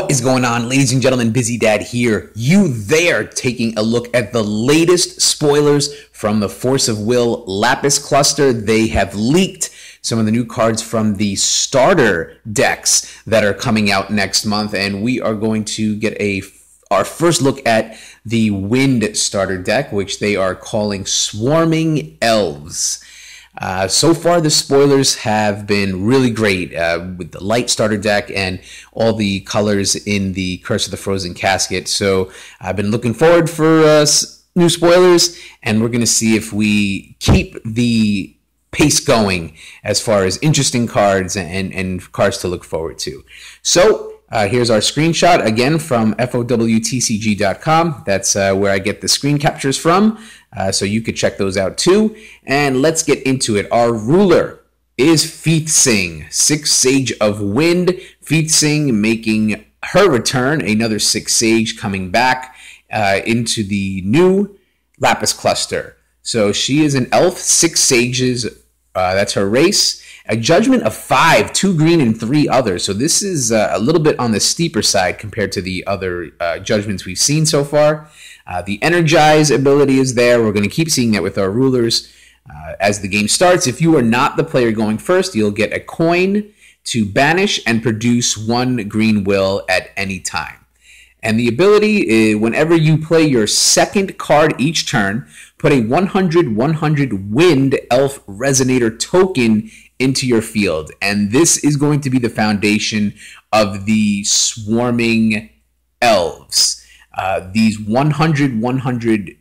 What is going on, ladies and gentlemen? BizzyDad here. You there, taking a look at the latest spoilers from the Force of Will Lapis cluster. They have leaked some of the new cards from the starter decks that are coming out next month, and we are going to get our first look at the Wind starter deck, which they are calling Swarming Elves. So far, the spoilers have been really great with the light starter deck and all the colors in the Curse of the Frozen Casket. So I've been looking forward for new spoilers, and we're going to see if we keep the pace going as far as interesting cards and cards to look forward to. So here's our screenshot again from FOWTCG.com. That's where I get the screen captures from. So you could check those out too. And let's get into it. Our ruler is Fiethsing, 6 Sage of Wind. Fiethsing making her return, another 6 Sage coming back into the new Lapis cluster. So she is an elf, 6 Sages, that's her race. A judgment of 5, 2 green and 3 others. So this is a little bit on the steeper side compared to the other judgments we've seen so far. The Energize ability is there. We're going to keep seeing that with our rulers as the game starts. If you are not the player going first, you'll get a coin to banish and produce 1 green will at any time. And the ability is whenever you play your second card each turn, put a 100/100 Wind Elf Resonator token into your field. And this is going to be the foundation of the Swarming Elves. These 100/100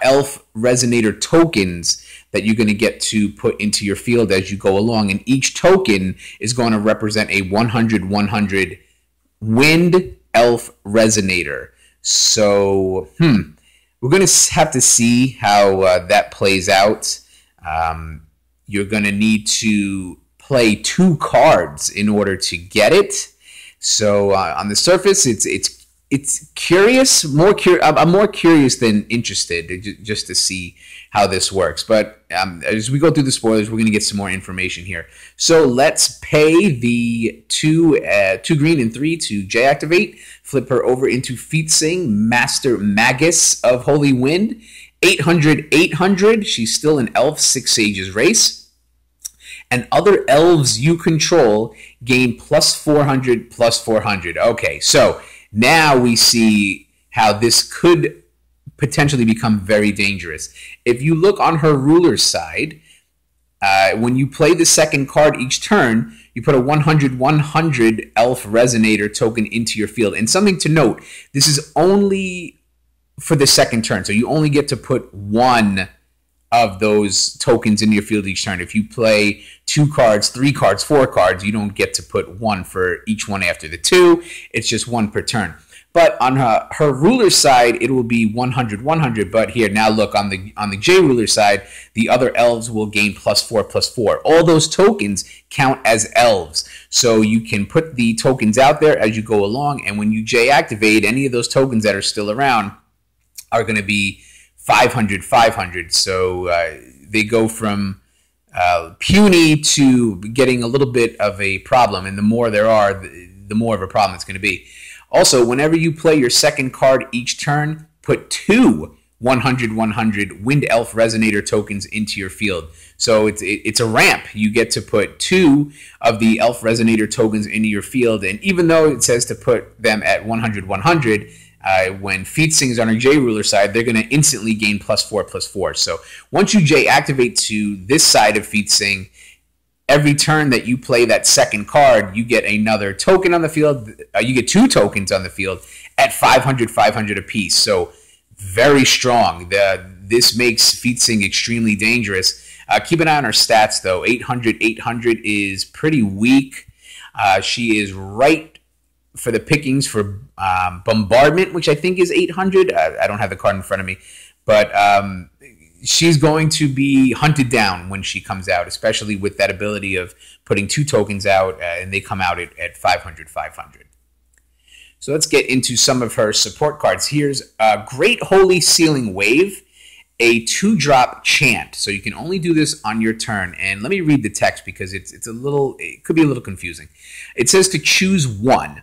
Elf Resonator tokens that you're going to get to put into your field as you go along. And each token is going to represent a 100/100 Wind Elf Resonator. So, we're going to have to see how that plays out. You're going to need to play 2 cards in order to get it. So on the surface, it's curious. I'm more curious than interested just to see how this works. But as we go through the spoilers, we're going to get some more information here. So let's pay the 2 green and 3 to J-activate. Flip her over into Fiethsing, Master Magus of Holy Wind. 800/800. She's still an elf, 6 Sages race. And other elves you control gain +400/+400. Okay, so now we see how this could potentially become very dangerous. If you look on her ruler's side, when you play the second card each turn, you put a 100/100 Elf Resonator token into your field. And something to note, this is only for the second turn. So you only get to put 1 of those tokens in your field each turn. If you play 2 cards, 3 cards, 4 cards, you don't get to put 1 for each one after the 2. It's just 1 per turn. But on her ruler side, it will be 100/100. But here, now look, on the J ruler side, the other elves will gain +4/+4. All those tokens count as elves. So you can put the tokens out there as you go along, and when you J activate, any of those tokens that are still around are going to be 500/500. So they go from puny to getting a little bit of a problem. And the more there are, the more of a problem it's going to be. Also, whenever you play your second card each turn, put 2 100/100 Wind Elf Resonator tokens into your field. So it's a ramp. You get to put 2 of the Elf Resonator tokens into your field. And even though it says to put them at 100/100, when Fiethsing is on our J ruler side, they're going to instantly gain +4/+4. So once you J activate to this side of Fiethsing, every turn that you play that second card, you get another token on the field. You get 2 tokens on the field at 500/500 apiece. So very strong. This makes Fiethsing extremely dangerous. Keep an eye on her stats, though. 800/800 is pretty weak. She is right for the pickings for Bombardment, which I think is 800. I don't have the card in front of me. But she's going to be hunted down when she comes out, especially with that ability of putting 2 tokens out, and they come out at 500/500. So let's get into some of her support cards. Here's Great Holy Sealing Wave, a 2-drop chant. So you can only do this on your turn. And let me read the text because it could be a little confusing. It says to choose 1.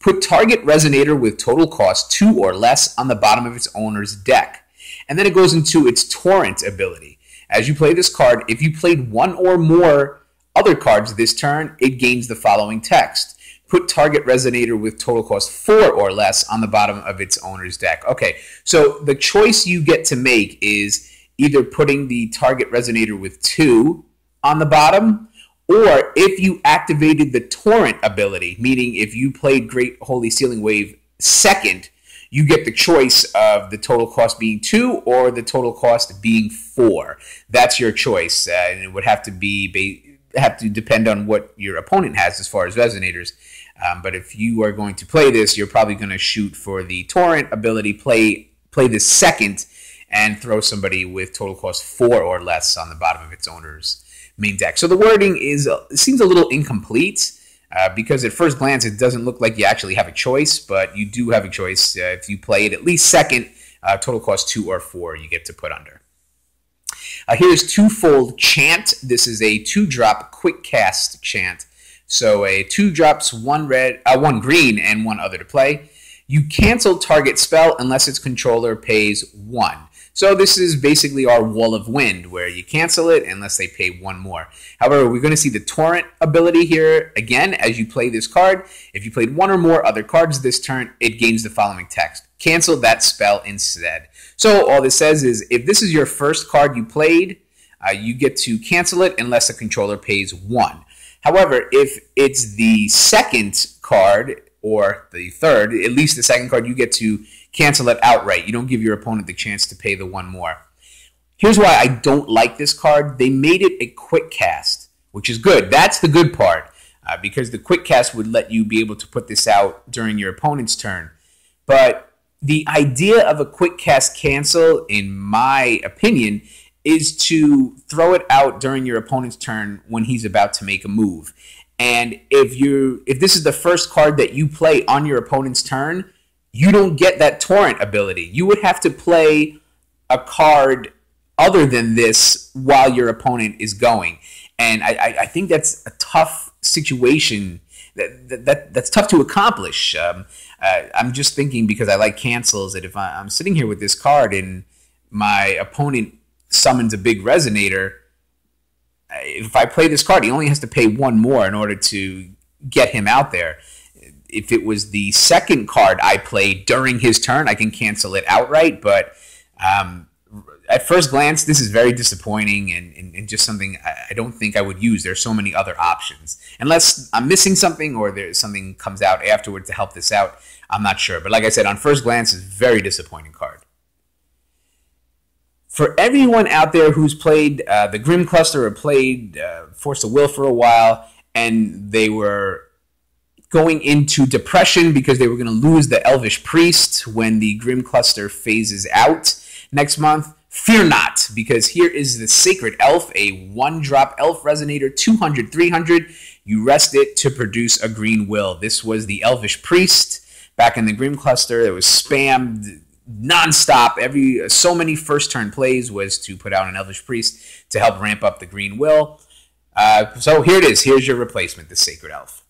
Put target resonator with total cost 2 or less on the bottom of its owner's deck. And then it goes into its torrent ability. As you play this card, if you played one or more other cards this turn, it gains the following text. Put target resonator with total cost 4 or less on the bottom of its owner's deck. Okay, so the choice you get to make is either putting the target resonator with 2 on the bottom, or if you activated the torrent ability, meaning if you played Great Holy Sealing Wave second, you get the choice of the total cost being 2 or the total cost being 4. That's your choice, and it would have to depend on what your opponent has as far as resonators. But if you are going to play this, you're probably going to shoot for the torrent ability, play this second, and throw somebody with total cost 4 or less on the bottom of its owner's main deck. So the wording seems a little incomplete because at first glance it doesn't look like you actually have a choice, but you do have a choice. If you play it at least second, total cost 2 or 4 you get to put under. Here's Twofold Chant. This is a 2-drop quick cast chant. So a 2 drops, 1 green, and 1 other to play. You cancel target spell unless its controller pays 1. So this is basically our Wall of Wind, where you cancel it unless they pay 1 more. However, we're going to see the torrent ability here again as you play this card. If you played 1 or more other cards this turn, it gains the following text. Cancel that spell instead. So all this says is if this is your first card you played, you get to cancel it unless the controller pays 1. However, if it's the second card or the third, at least the second card, you get to cancel it outright. You don't give your opponent the chance to pay the 1 more. Here's why I don't like this card. They made it a quick cast, which is good. That's the good part, because the quick cast would let you be able to put this out during your opponent's turn. But the idea of a quick cast cancel, in my opinion, is to throw it out during your opponent's turn when he's about to make a move. And if this is the first card that you play on your opponent's turn, you don't get that torrent ability. You would have to play a card other than this while your opponent is going. And I think that's a tough situation. That's tough to accomplish. I'm just thinking, because I like cancels, that if I'm sitting here with this card and my opponent summons a big resonator, if I play this card, he only has to pay 1 more in order to get him out there. If it was the second card I played during his turn, I can cancel it outright. But at first glance, this is very disappointing and just something I don't think I would use. There's so many other options. Unless I'm missing something or there's something comes out afterward to help this out, I'm not sure. But like I said, on first glance, it's a very disappointing card. For everyone out there who's played the Grim Cluster or played Force of Will for a while, and they were going into depression because they were going to lose the Elvish Priest when the Grim Cluster phases out next month, fear not, because here is the Sacred Elf, a 1-drop elf resonator, 200, 300. You rest it to produce a green will. This was the Elvish Priest back in the Grim Cluster. It was spammed nonstop. So many first turn plays was to put out an Elvish Priest to help ramp up the green will. So here it is. Here's your replacement, the Sacred Elf.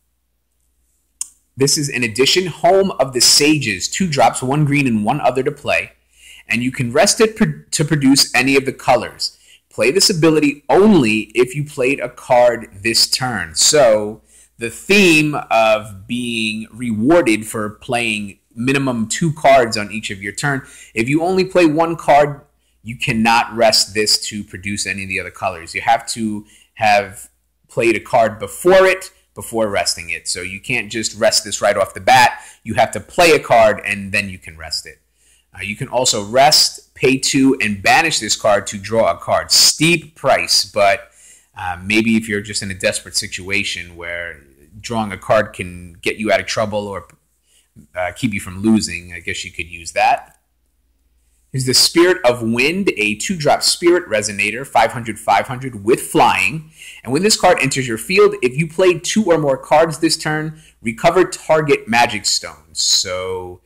This is an addition, Home of the Sages, 2 drops, 1 green and 1 other to play, and you can rest it to produce any of the colors. Play this ability only if you played a card this turn. So the theme of being rewarded for playing minimum 2 cards on each of your turn. If you only play 1 card, you cannot rest this to produce any of the other colors. You have to have played a card before resting it. So you can't just rest this right off the bat. You have to play a card and then you can rest it. You can also rest, pay 2, and banish this card to draw a card. Steep price, but maybe if you're just in a desperate situation where drawing a card can get you out of trouble or keep you from losing, I guess you could use that. Here's the Spirit of Wind, a 2-drop spirit resonator, 500, 500 with flying. And when this card enters your field, if you played 2 or more cards this turn, recover target magic stones. So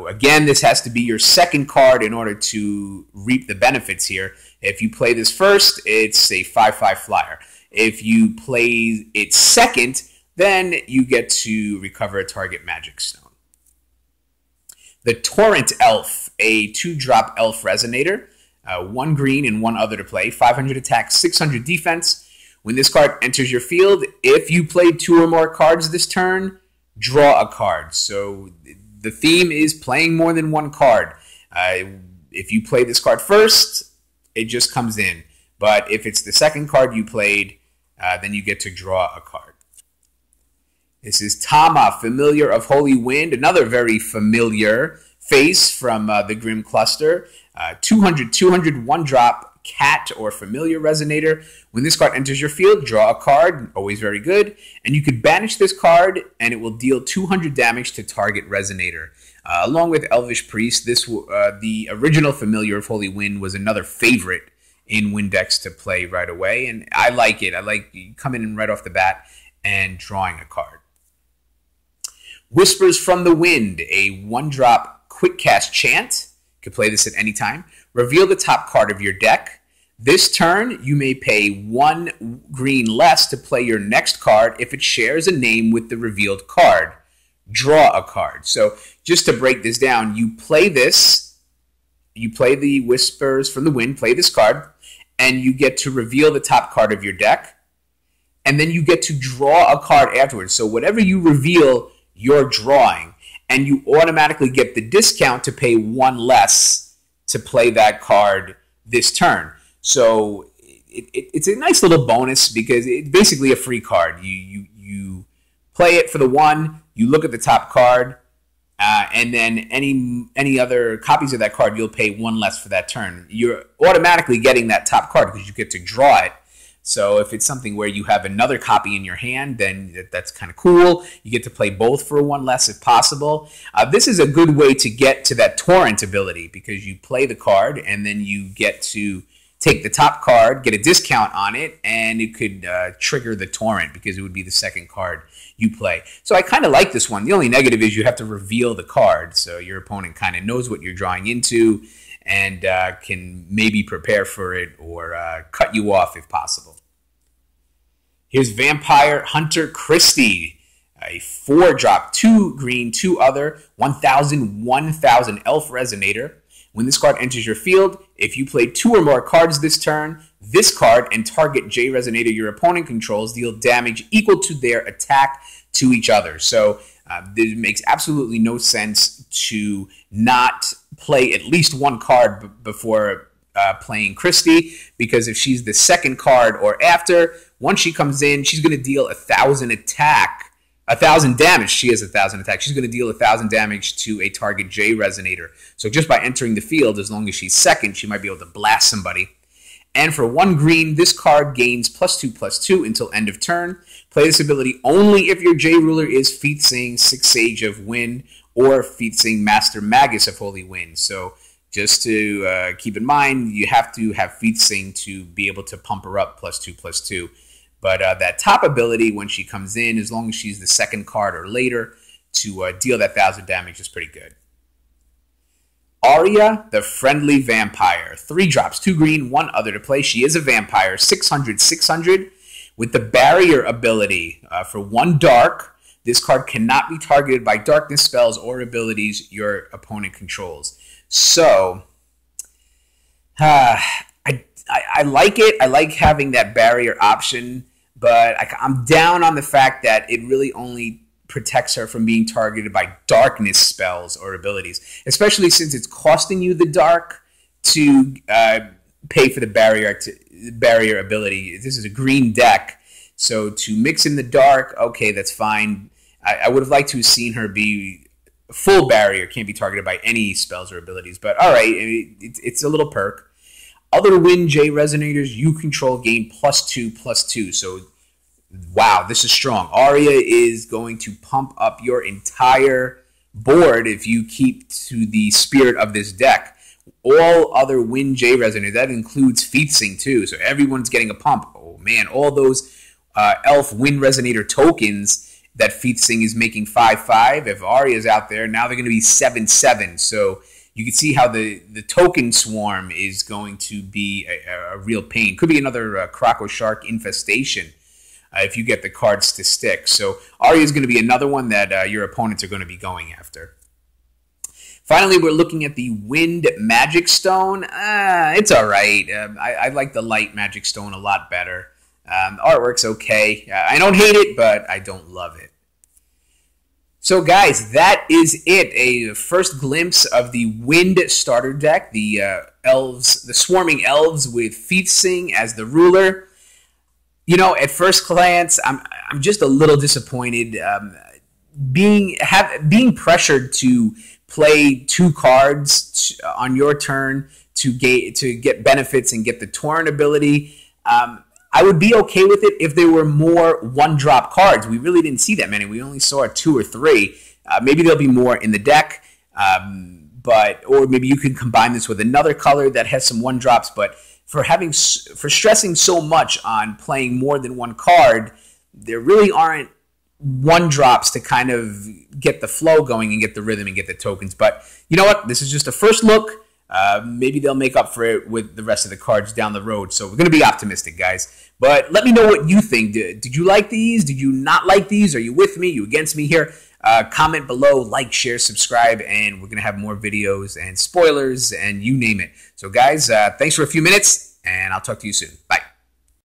again, this has to be your second card in order to reap the benefits here. If you play this first, it's a 5/5 flyer. If you play it second, then you get to recover a target magic stone. The Torrent Elf, a 2-drop elf resonator, 1 green and 1 other to play, 500 attack, 600 defense. When this card enters your field, if you played 2 or more cards this turn, draw a card. So the theme is playing more than 1 card. If you play this card first, it just comes in. But if it's the second card you played, then you get to draw a card. This is Tama, Familiar of Holy Wind, another very familiar face from the Grim Cluster. 200, 1-drop cat or familiar resonator. When this card enters your field, draw a card, always very good. And you could banish this card, and it will deal 200 damage to target resonator. Along with Elvish Priest, the original Familiar of Holy Wind was another favorite in Wind decks to play right away. And I like it. I like coming in right off the bat and drawing a card. Whispers from the Wind, a 1-drop quick cast chant. You can play this at any time. Reveal the top card of your deck. This turn, you may pay 1 green less to play your next card if it shares a name with the revealed card. Draw a card. So just to break this down, you play this, you play the Whispers from the Wind, play this card, and you get to reveal the top card of your deck, and then you get to draw a card afterwards. So whatever you reveal, you're drawing, and you automatically get the discount to pay 1 less to play that card this turn. So it's a nice little bonus because it's basically a free card. You play it for the 1, you look at the top card, and then any other copies of that card, you'll pay 1 less for that turn. You're automatically getting that top card because you get to draw it. So if it's something where you have another copy in your hand, then that's kind of cool. You get to play both for 1 less if possible. This is a good way to get to that Torrent ability because you play the card and then you get to take the top card, get a discount on it, and it could trigger the Torrent because it would be the second card you play. So I kind of like this one. The only negative is you have to reveal the card, so your opponent kind of knows what you're drawing into and can maybe prepare for it or cut you off if possible. Here's Vampire Hunter Christie, a 4-drop, 2 green, 2 other, 1,000 elf resonator. When this card enters your field, if you play 2 or more cards this turn, this card and target J resonator your opponent controls deal damage equal to their attack to each other. So it makes absolutely no sense to not play at least 1 card before playing Christie, because if she's the second card or after, once she comes in, she's going to deal 1,000 attack, 1,000 damage. She has 1,000 attack. She's going to deal 1,000 damage to a target J resonator. So just by entering the field, as long as she's second, she might be able to blast somebody. And for 1 green, this card gains +2/+2 until end of turn. Play this ability only if your J ruler is Fiethsing, 6 Sage of Wind, or Fiethsing, Master Magus of Holy Wind. So just to keep in mind, you have to have Fiethsing to be able to pump her up +2/+2. But that top ability, when she comes in, as long as she's the second card or later, to deal that 1,000 damage is pretty good. Arya, the Friendly Vampire. 3 drops, 2 green, 1 other to play. She is a vampire, 600 with the Barrier ability. For 1 dark, this card cannot be targeted by darkness spells or abilities your opponent controls. So, I like it. I like having that barrier option, but I'm down on the fact that it really only protects her from being targeted by darkness spells or abilities, especially since it's costing you the dark to pay for the barrier ability. This is a green deck, so to mix in the dark, okay, that's fine. I would have liked to have seen her be full barrier, can't be targeted by any spells or abilities, but all right, it's a little perk. Other Wind J resonators you control gain +2/+2. So, wow, this is strong. Arya is going to pump up your entire board if you keep to the spirit of this deck. All other Wind J resonators, that includes Fiethsing too. So everyone's getting a pump. Oh man, all those Elf Wind Resonator tokens that Fiethsing is making 5/5. If Arya's out there, now they're going to be 7/7. So you can see how the token swarm is going to be a real pain. Could be another Croco Shark infestation. if you get the cards to stick. So Arya is going to be another one that your opponents are going to be going after. Finally, we're looking at the Wind Magic Stone. It's all right. I like the Light Magic Stone a lot better. Artwork's okay. I don't hate it, but I don't love it. So guys, that is it. A first glimpse of the Wind starter deck, the elves, the Swarming Elves with Fiethsing as the ruler. You know, at first glance, I'm just a little disappointed. Being pressured to play 2 cards on your turn to get benefits and get the Torrent ability. I would be okay with it if there were more 1-drop cards. We really didn't see that many. We only saw 2 or 3. Maybe there'll be more in the deck, or maybe you can combine this with another color that has some 1-drops. But for stressing so much on playing more than 1 card, there really aren't 1-drops to kind of get the flow going and get the rhythm and get the tokens. But you know what? This is just a first look. Maybe they'll make up for it with the rest of the cards down the road. So we're going to be optimistic, guys. But let me know what you think. Did you like these? Did you not like these? Are you with me? Are you against me here? Comment below, like, share, subscribe, and we're going to have more videos and spoilers and you name it. So guys, thanks for a few minutes, and I'll talk to you soon. Bye.